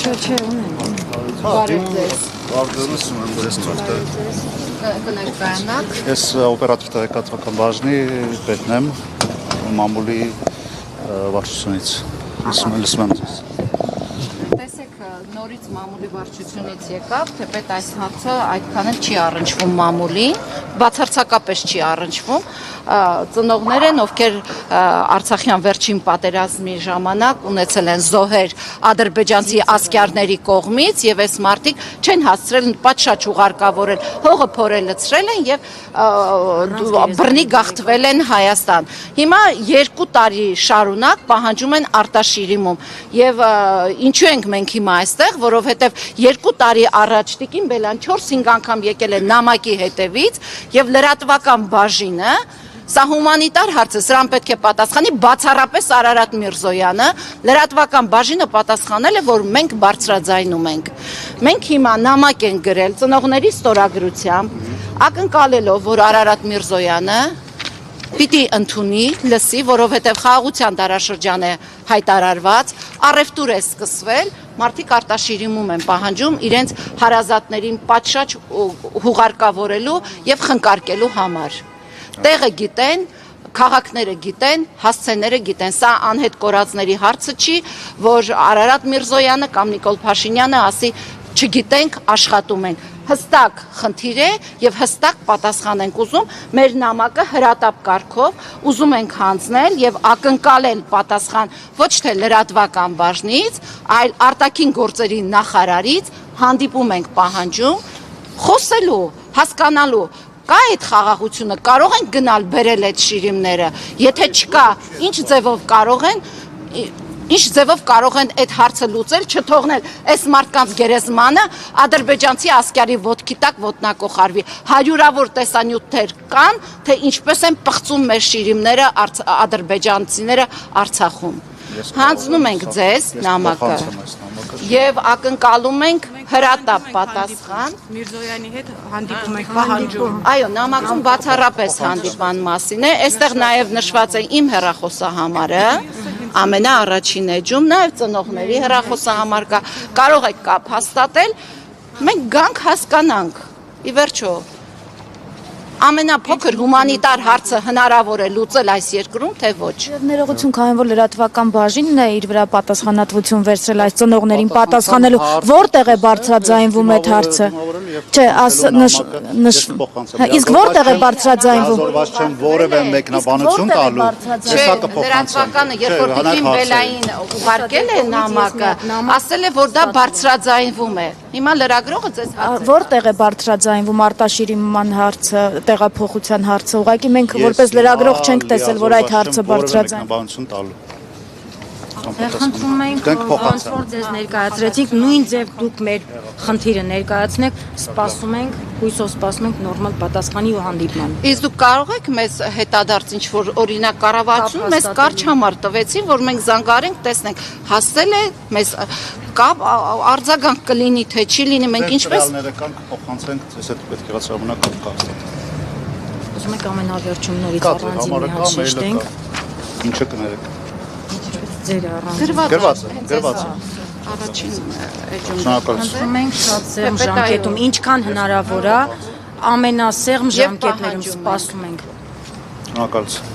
Չէ, ունեմ։ Բարև ձեզ։ Լսում եմ ձեզ ծորտը։ Կներկայանաք։ Ես օպերատիվ տեղեկատվական բաժնի պետն եմ մամուլի վարչությունից։ Լսում եմ ձեզ։ Տեսեք, նորից մամուլի վարչությունից եկավ, թեպետ այս հարցը այդքան էլ չի առնչվում մամուլին, բացարձակապես չի առնչվում։ Ծնողներ են, ովքեր Արցախյան վերջին պատերազմի ժամանակ ունեցել են զոհեր ադրբեջանցի ասկերների կողմից եւ այս մարդիկ չեն հասցրել պատշաճ ուղարկավորել, հողը փորել լցրել են եւ բռնի գաղթվել են Հայաստան։ Հիմա 2 տարի շարունակ պահանջում են արտաշիրիմում եւ ինչու ենք մենք հիմա այստեղ, որովհետեւ 2 տարի առաջ Տիկին Բելյան 4-5 անգամ եկել է նամակի հետևից եւ լրատվական բաժինը Սա հումանիտար հարց է, սրան պետք է պատասխանի բացառապես Արարատ Միրզոյանը, լրատվական բաժինը պատասխանել է, որ մենք բարձրաձայնում ենք։ Մենք հիմա նամակ ենք գրել ծնողների ստորագրությամբ, ակնկալելով, որ Արարատ Միրզոյանը պիտի ընդունի, լսի, որովհետև խաղաղության դարաշրջան է հայտարարված, առևտուր է սկսվել, մարդիկ արտաշիրիմում են պահանջում իրենց հարազատներին պատշաճ հուղարկավորելու եւ խնկարկելու համար։ Տեղը գիտեն, քաղաքները գիտեն, հասցեները գիտեն, սա անհետ կորածների հարցը չի, որ Արարատ Միրզոյանը կամ Նիկոլ Փաշինյանը ասի չգիտենք, աշխատում ենք։ Հստակ խնդիր է եւ հստակ պատասխան ենք ուզում, մեր նամակը հրատապ կարգով ուզում ենք հանձնել եւ ակնկալել պատասխան ոչ թե լրատվական բաժնից, այլ արտաքին գործերի նախարարից հանդիպում ենք պահանջում խոսելու, հասկանալու Կա այդ խաղաղությունը, կարող են գնալ բերել այդ շիրիմները, եթե չկա, ինչ ձևով կարող են այդ հարցը լուծել, չթողնել այս մարդկանց գերեզմանը ադրբեջանցի ասկյարի ոտքի տակ ոտնակոխարվի, հարյուրավոր տեսանյութեր կան, թե ինչպես են պղծում մեր շիրիմները ադրբեջանցիները Արցախում։ Հանձնում ենք ձեզ նամակը եւ ակնկալում ենք հրատապ պատասխան Միրզոյանի հետ հանդիպում ենք պահանջում։ Այո, նամակում բացառապես հանդիպան մասին է, այստեղ նաեւ նշված է իմ հեռախոսահամարը, ամենաառաջին էջում նաեւ ծնողների հեռախոսահամար կա, կարող եք կապ հաստատել, մենք գանք հասկանանք, ի վերջո ամենափոքր հումանիտար հարցը հնարավոր է լուծել այս երկրում, թե ոչ։ Եվ ներողություն քանի որ լրատվական բաժինն է իր վրա պատասխանատվություն վերցրել այս ծնողներին պատասխանելու, որտեղ է բարձրաձայնվում այդ հարցը։ Չէ, իսկ որտեղ է բարձրաձայնվում։ Զորված չեմ որևէ մեկնաբանություն տալու։ Լրատվականը, երբ որ Տիկին Բելային ուղարկել է նամակը, ասել է, որ դա բարձրաձայնվում է։ Հիմա լրագրողը ձեզ որտեղ է բարձրաձայնվում արտաշիրիմման հարցը, տեղափոխության հարցը, ուղղակի մենք որպես լրագրող չենք տեսել, որ այդ հարցը բարձրաձայնվում։ Խնդրում ենք, ոնց որ ձեզ ներկայացրեցինք, նույն ձև դուք մեր խնդիրը ներկայացնեք, սպասում ենք, հույսով սպասում ենք նորմալ պատասխանի ու հանդիպման։ Իսկ դուք կարող եք մեզ հետադարձ ինչ-որ օրինակ կառավարություն մեզ կարճ համար տվեցին, որ մենք զանգարենք, տեսնենք, հասել է մեզ կապ արձագանք կլինի, թե չի լինի, մենք ինչպես փոխանցենք, ձեզ հետ պետք է ժամանակ կհաստատենք։ Ուզում եք ամենավերջում նորից առանձին մի հատ շեշտենք։ Ինչը կներեք։ Ձեր առանձին։ Գրված է։ Առաջին էջում Խնդրում ենք շատ սեղմ ժամկետում, ինչքան հնարավոր է, ամենասեղմ ժամկետներում սպասում ենք։ Շնորհակալություն։